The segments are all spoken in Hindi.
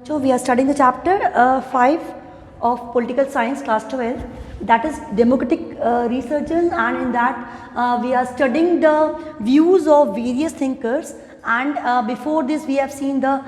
So we are studying the chapter 5 of political science class 12, that is democratic researchers, and in that we are studying the views of various thinkers, and before this we have seen the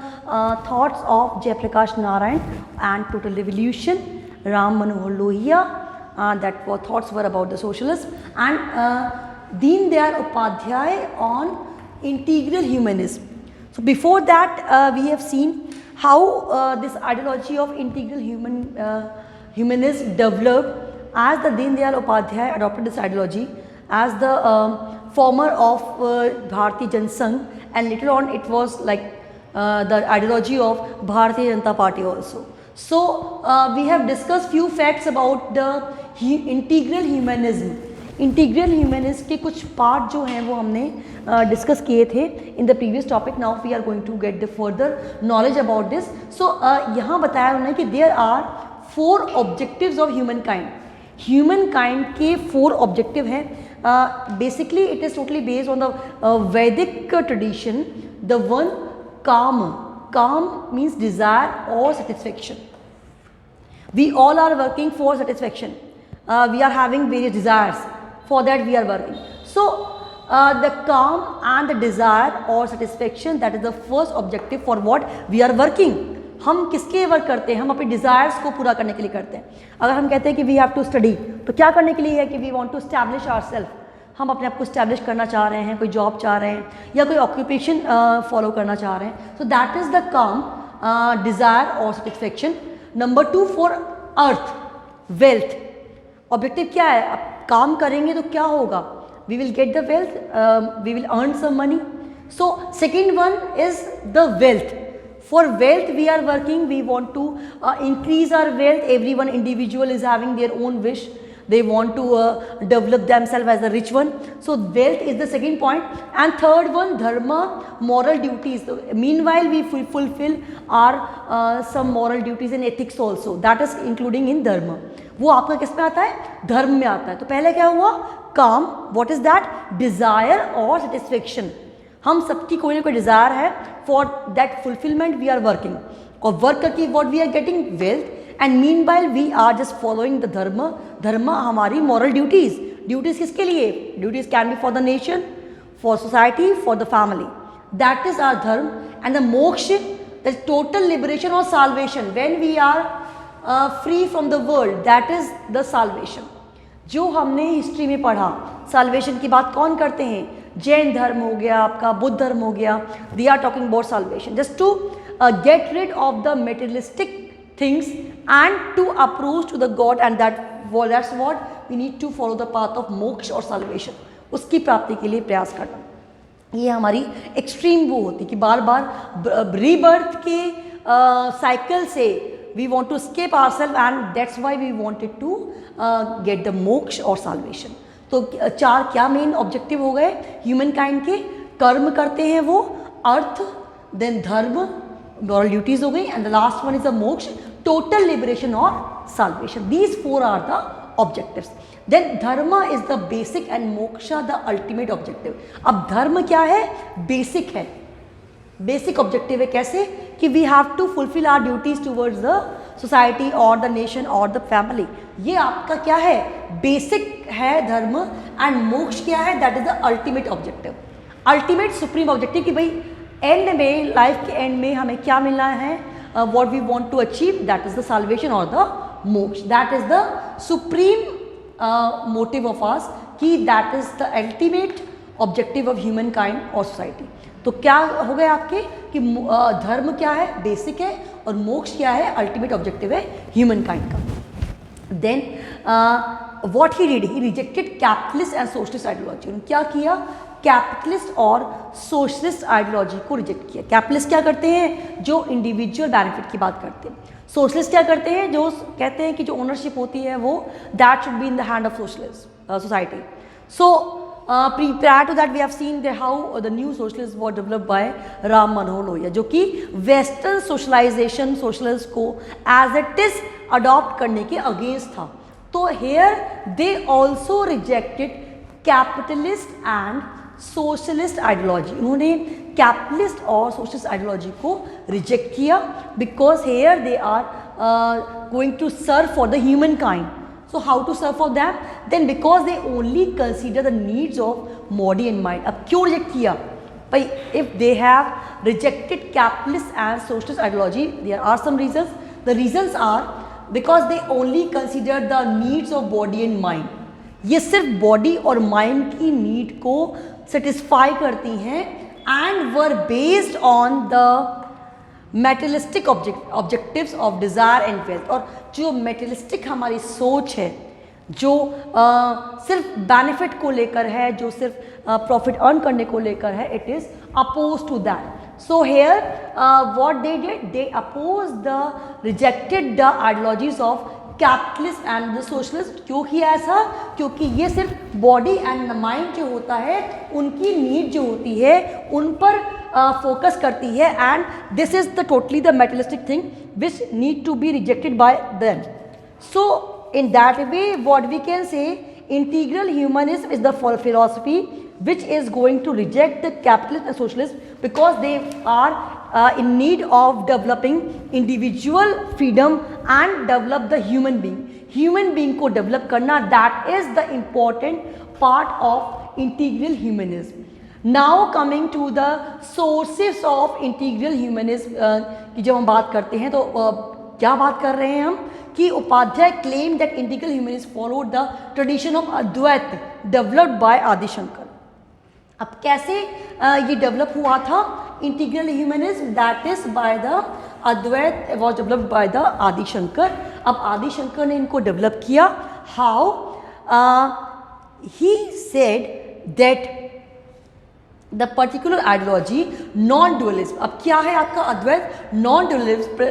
thoughts of Jayaprakash Narayan and total revolution, Ram Manohar Lohia, that were thoughts were about the socialists, and Deen Dayal Upadhyay on integral humanism. So before that we have seen how this ideology of integral humanism developed as the Deen Dayal Upadhyay adopted this ideology as the former of Bharatiya Janasangh, and later on it was like the ideology of Bharatiya Janata Party also. So we have discussed few facts about the integral humanism. Integral humanism के कुछ पार्ट जो हैं वो हमने डिस्कस किए थे in the previous topic. Now we are going to get the further knowledge about this. So यहाँ बताया उन्होंने कि there are 4 objectives of human kind. Human kind के 4 ऑब्जेक्टिव हैं. Basically it is totally based on the Vedic tradition. The one kama. Kama means desire और satisfaction. We all are working for satisfaction. We are having various desires. For that we are working. So the calm and the desire or satisfaction, that is the first objective for what we are working. हम किसके वर्क करते हैं? हम अपने डिज़ायर्स को पूरा करने के लिए करते हैं. अगर हम कहते हैं कि वी हैव टू स्टडी, तो क्या करने के लिए है कि we want to establish ourself. हम अपने आप को स्टैब्लिश करना चाह रहे हैं, कोई जॉब चाह रहे हैं या कोई ऑक्यूपेशन फॉलो करना चाह रहे हैं. So that is the kama, desire और satisfaction. Number 2 for artha, wealth. Objective क्या है? अब काम करेंगे तो क्या होगा? We will get the wealth, we will earn some money. So second one is the wealth. For wealth we are working. We want to increase our wealth. Every one individual is having their own wish. They want to develop themselves as a rich one. So wealth is the second point. And third one, dharma, moral duties. So, meanwhile we fulfill our some moral duties and ethics also. That is including in dharma. वो आपका किस में आता है? धर्म में आता है. तो पहले क्या हुआ? काम. What is that? Desire और satisfaction. हम सबकी कोई ना कोई डिज़ायर है. For that fulfillment we are working. और वर्क करके what we are getting? Wealth. And meanwhile we are just following the dharma. Dharma हमारी मॉरल ड्यूटीज़. ड्यूटीज़ किसके लिए? Duties can be for the nation, for society, for the family. That is our dharma. And the moksha, the total liberation और salvation. When we are free from the world, that is the salvation. जो हमने हिस्ट्री में पढ़ा, साल्वेशन की बात कौन करते हैं? जैन धर्म हो गया, आपका बुद्ध धर्म हो गया. They are talking about salvation just to get rid of the materialistic things and to approach to the God, and that's what we need to follow the path of moksha और salvation. उसकी प्राप्ति के लिए प्रयास करना. ये हमारी एक्सट्रीम वो होती कि बार बार रीबर्थ के साइकिल से we want to escape ourselves, and that's why we wanted to get the moksha और salvation. तो 4 क्या मेन ऑब्जेक्टिव हो गए ह्यूमन काइंड के? कर्म करते हैं वो, अर्थ, देन धर्म, moral duties हो गई, and the last one is the moksha, total liberation or salvation. These 4 are the objectives. Then dharma is the basic and moksha the ultimate objective. अब धर्म क्या है? बेसिक है, बेसिक ऑब्जेक्टिव है. कैसे? कि we have to fulfill our duties towards the society or the nation or the family. ये आपका क्या है? बेसिक है धर्म. एंड मोक्ष क्या है? That is the ultimate objective, ultimate supreme objective. कि भाई एंड में, लाइफ के एंड में हमें क्या मिलना है? What we want to achieve, that is the salvation और the moksha. That is the supreme motive of us, कि that is the ultimate objective of human kind और सोसाइटी. तो क्या हो गए आपके कि धर्म क्या है? बेसिक है. और मोक्ष क्या है? अल्टीमेट ऑब्जेक्टिव है ह्यूमन काइंड का. Then what he did, he rejected capitalist and socialist ideology. उन्होंने क्या किया? कैपिटलिस्ट और सोशलिस्ट आइडियोलॉजी को रिजेक्ट किया. कैपिटलिस्ट क्या करते हैं? जो इंडिविजुअल बेनिफिट की बात करते हैं. सोशलिस्ट क्या करते हैं? जो कहते हैं कि जो ओनरशिप होती है वो that should be in the hand of socialist society. So prior to that we have seen how the new socialists were developed by Ram Manohar Lohia, जो कि वेस्टर्न सोशलाइजेशन सोशलिस्ट को एज इट इज अडॉप्ट करने के अगेंस्ट था. तो here they also rejected capitalist and socialist ideology. उन्होंने कैपिटलिस्ट और सोशलिस्ट आइडियोलॉजी को रिजेक्ट किया, because here they are going to serve for the human kind. So how to serve for them? Then because they only consider the needs of body and mind. अब क्यों रिजेक्ट किया भाई? if they have rejected capitalist and socialist ideology, there are some reasons. The reasons are because they only consider the needs of body and mind. ये सिर्फ बॉडी और माइंड की नीड को सेटिस्फाई करती हैं and were based on the materialistic objectives of desire and wealth. और जो मेटेरियलिस्टिक हमारी सोच है, जो सिर्फ बेनिफिट को लेकर है, जो सिर्फ प्रॉफिट अर्न करने को लेकर है, it is oppose to that. So here what they did, they oppose the rejected the ideologies of capitalist and the socialist. क्यों किया ऐसा? क्योंकि ये सिर्फ बॉडी एंड माइंड जो होता है, उनकी नीड जो होती है, उन पर फोकस करती है, and this is the totally the materialistic thing which need to be rejected by them. So in that way what we can say, integral humanism is the philosophy which is going to reject the capitalist and socialist because they are in need of developing individual freedom and develop the human being. Human being को develop करना, that is the important part of integral humanism. Now coming to the sources of integral humanism की जब हम बात करते हैं तो क्या बात कर रहे हैं हम कि Upadhyay claim that integral humanism followed the tradition of Advaita developed by Adishankar. अब कैसे ये डेवलप हुआ था integral humanism? That is by the Advaita was developed by the Adishankar. अब आदिशंकर ने इनको डेवलप किया. How? He said that the particular ideology non dualism. अब क्या है आपका Advaita? Non dualism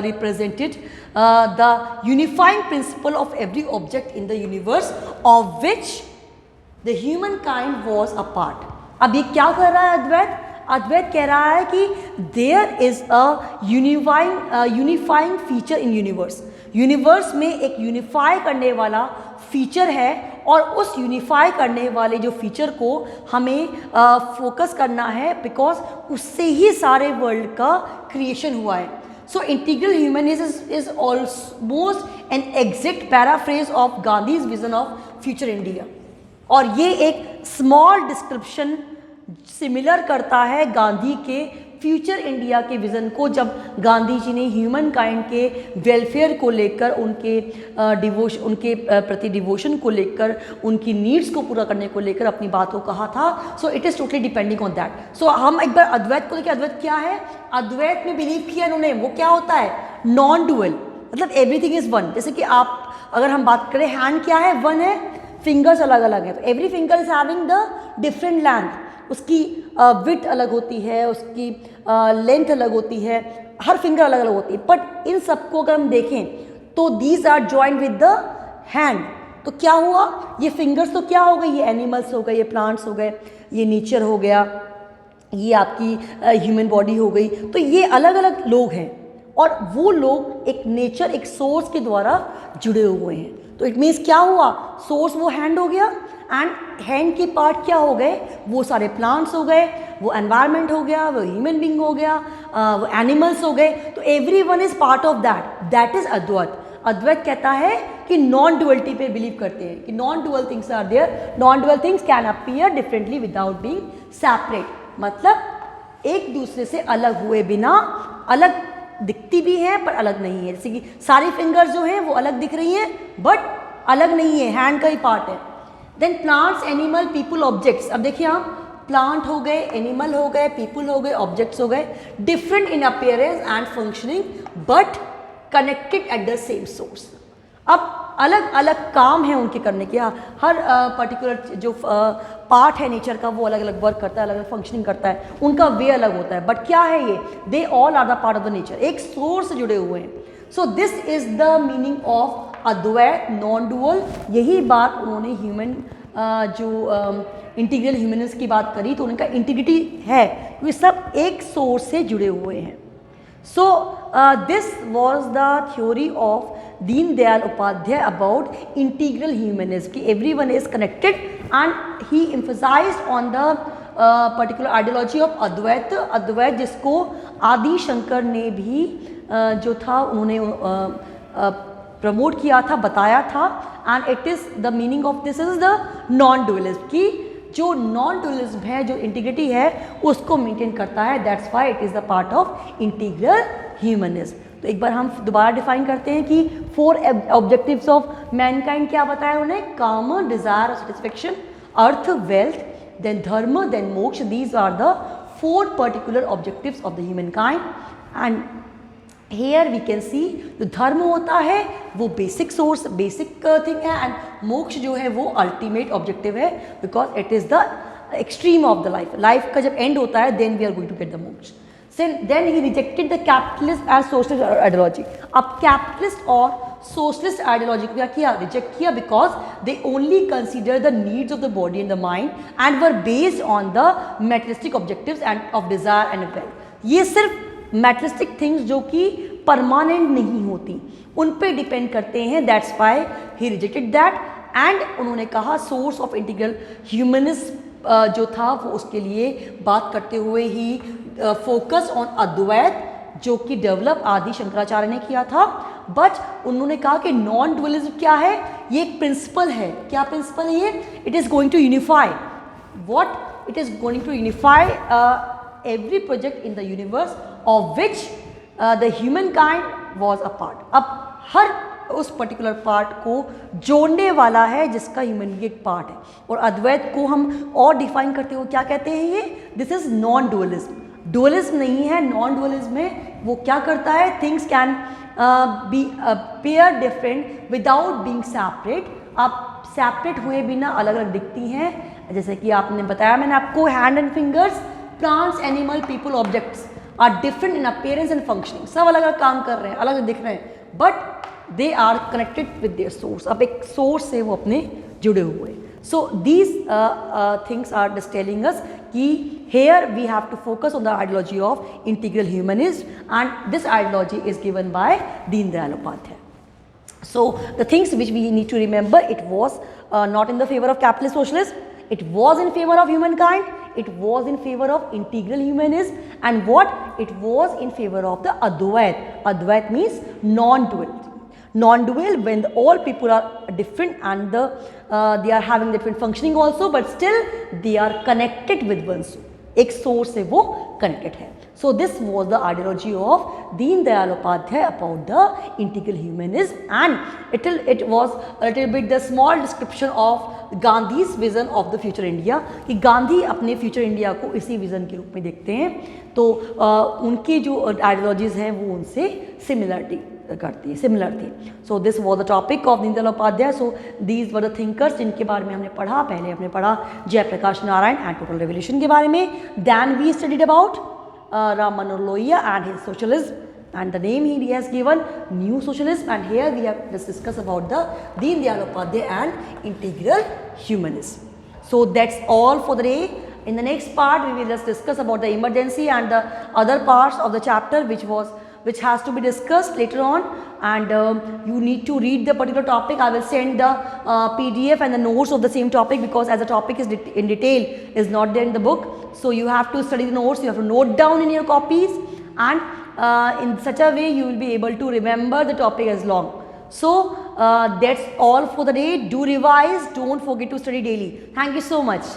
represented the unifying principle of every object in the universe of which the human kind was a part. अब ये क्या कर रहा है अद्वैत? अद्वैत कह रहा है कि there is a unifying feature in universe. Universe में एक यूनिफाई करने वाला फीचर है, और उस यूनिफाई करने वाले जो फीचर को हमें फोकस करना है, बिकॉज उससे ही सारे वर्ल्ड का क्रिएशन हुआ है. So integral humanism is almost an exact paraphrase of Gandhi's vision of future India. और ये एक स्मॉल डिस्क्रिप्शन सिमिलर करता है गांधी के फ्यूचर इंडिया के विज़न को, जब गांधी जी ने ह्यूमन काइंड के वेलफेयर को लेकर, उनके प्रति डिवोशन को लेकर, उनकी नीड्स को पूरा करने को लेकर अपनी बात को कहा था. So it is totally depending on that. So हम एक बार अद्वैत को देखिए. अद्वैत क्या है? अद्वैत में बिलीव किया इन्होंने, वो क्या होता है? नॉन डुअल, मतलब एवरीथिंग इज़ वन. जैसे कि आप अगर हम बात करें, हैंड क्या है? वन है, फिंगर्स अलग अलग है, तो every finger is having the different length. उसकी विड्थ अलग होती है, उसकी लेंथ अलग होती है, हर फिंगर अलग अलग होती है. बट इन सबको अगर हम देखें तो these are joined with the hand. तो क्या हुआ? ये फिंगर्स तो क्या हो गए? ये एनिमल्स हो गए, ये प्लांट्स हो गए, ये नेचर हो गया, ये आपकी ह्यूमन बॉडी हो गई. तो ये अलग अलग लोग हैं, और वो लोग एक नेचर, एक सोर्स के द्वारा जुड़े हुए हैं. तो इट मीन्स क्या हुआ? सोर्स वो हैंड हो गया, एंड हैंड के पार्ट क्या हो गए? वो सारे प्लांट्स हो गए, वो एनवायरनमेंट हो गया, वो ह्यूमन बींग हो गया, वो एनिमल्स हो गए. तो everyone is part of that. That is Advaita. Advaita कहता है कि नॉन डुअलिटी पे बिलीव करते हैं कि non dual things are there, non dual things can appear differently without being separate. मतलब एक दूसरे से अलग हुए बिना, अलग दिखती भी हैं पर अलग नहीं है. जैसे कि सारी फिंगर्स जो हैं वो अलग दिख रही हैं बट अलग नहीं है, हैंड का ही पार्ट है. Then plants, animal, people, objects. अब देखिए आप, प्लांट हो गए, एनिमल हो गए, पीपल हो गए, ऑब्जेक्ट्स हो गए, different in appearance and functioning but connected at the same source. अब अलग अलग काम है उनके करने के. हर पर्टिकुलर जो पार्ट है नेचर का वो अलग अलग वर्क करता है, अलग अलग फंक्शनिंग करता है, उनका वे अलग होता है. बट क्या है ये? They all are the part of the nature, एक सोर्स से जुड़े हुए हैं. So this is the meaning of Advaita, non dual. यही बात उन्होंने ह्यूमन जो इंटीग्रल ह्यूमनिज्म की बात करी, तो उनका इंटीग्रिटी है, वे सब एक सोर्स से जुड़े हुए हैं. So this was the theory of Deen Dayal Upadhyay about integral humanism कि everyone is connected, and he emphasised on the particular ideology of Advaita, Advaita जिसको आदि शंकर ने भी जो था उन्होंने प्रमोट किया था, बताया था। And it is the meaning of this is the non dualism, कि जो नॉन डुअलिज्म है, जो इंटीग्रिटी है, उसको मेंटेन करता है। That's why it is the part of integral humanism. तो एक बार हम दोबारा डिफाइन करते हैं कि 4 ऑब्जेक्टिव्स ऑफ मैनकाइंड क्या बताया उन्होंने, kama, desire, satisfaction, artha, wealth, then dharma, then moksha. These are the 4 particular objectives of the human kind. And here we can see जो धर्म होता है वो बेसिक सोर्स, बेसिक थिंग है, एंड मोक्ष जो है वो अल्टीमेट ऑब्जेक्टिव है, because it is the extreme of the life. Life का जब एंड होता है then we are going to get the moksha. Then he rejected the capitalist and socialist ideology. अब कैपिटलिस्ट और सोशलिस्ट आइडियोलॉजी को क्या किया, रिजेक्ट किया, because they only consider the needs of the body and the mind and were based on the materialistic objectives end of desire and wealth. ये सिर्फ मेटेरियलिस्टिक थिंग्स जो कि परमानेंट नहीं होती उन पे डिपेंड करते हैं। That's why he rejected that. And उन्होंने कहा सोर्स ऑफ इंटीग्रल ह्यूमनिज्म जो था वो उसके लिए बात करते हुए ही फोकस ऑन अद्वैत जो कि डेवलप आदि शंकराचार्य ने किया था। बट उन्होंने कहा कि नॉन डुअलिज्म क्या है, ये एक प्रिंसिपल है। क्या प्रिंसिपल है ये, it is going to unify what, it is going to unify every project in the universe of which the humankind was a part। अब हर उस पर्टिकुलर पार्ट को जोड़ने वाला है जिसका ह्यूमन भी एक पार्ट है। और अद्वैत को हम और डिफाइन करते हुए क्या कहते हैं, ये this is non dualism. Dualism नहीं है, नॉन डुअलिज्म में वो क्या करता है, things can be pair different without being separate. आप सेपरेट हुए बिना अलग अलग दिखती हैं, जैसे कि आपने बताया मैंने आपको, hand and fingers, plants, animal, people, objects are different in appearance and functioning. सब अलग अलग काम कर रहे हैं, अलग अलग दिख रहे हैं, but they are connected with their source. अब एक सोर्स से वो अपने जुड़े हुए। So these things are just telling us कि here we have to focus on the ideology of integral humanism, and this ideology is given by Deen Dayal Upadhyay. So the things which we need to remember, it was not in the favor of capitalist socialism, it was in favor of humankind, it was in favor of integral humanism, and what, it was in favor of the Advait. Advait means non-dual. Non-dual when all people are different and they are having different functioning also, but still they are connected with one soul. एक सोर्स से वो कनेक्टेड है। So this was the ideology of Deen Dayal Upadhyay about the integral humanism, and it was little bit the small description of Gandhi's vision of the future India, कि गांधी अपने फ्यूचर इंडिया को इसी विजन के रूप में देखते हैं। तो उनकी जो आइडियोलॉजीज हैं वो उनसे सिमिलर थी। सो दिस वॉज द टॉपिक ऑफ दीन दयाल उपाध्याय। सो दीज वर द थिंकर्स जिनके बारे में हमने पढ़ा। पहले हमने पढ़ा Jayaprakash Narayan and total revolution के बारे में। Then we studied about Ram Manohar Lohia and his socialism, and the name he has given new socialism, and here we have just discussed about the Deen Dayal Upadhyay and integral humanism. So that's all for the day. In the next part we will just discuss about the emergency and the other parts of the chapter which has to be discussed later on, and you need to read the particular topic. I will send the PDF and the notes of the same topic, because as the topic is in detail is not there in the book, so you have to study the notes, you have to note down in your copies, and in such a way you will be able to remember the topic as long. So that's all for the day. Do revise, don't forget to study daily. Thank you so much.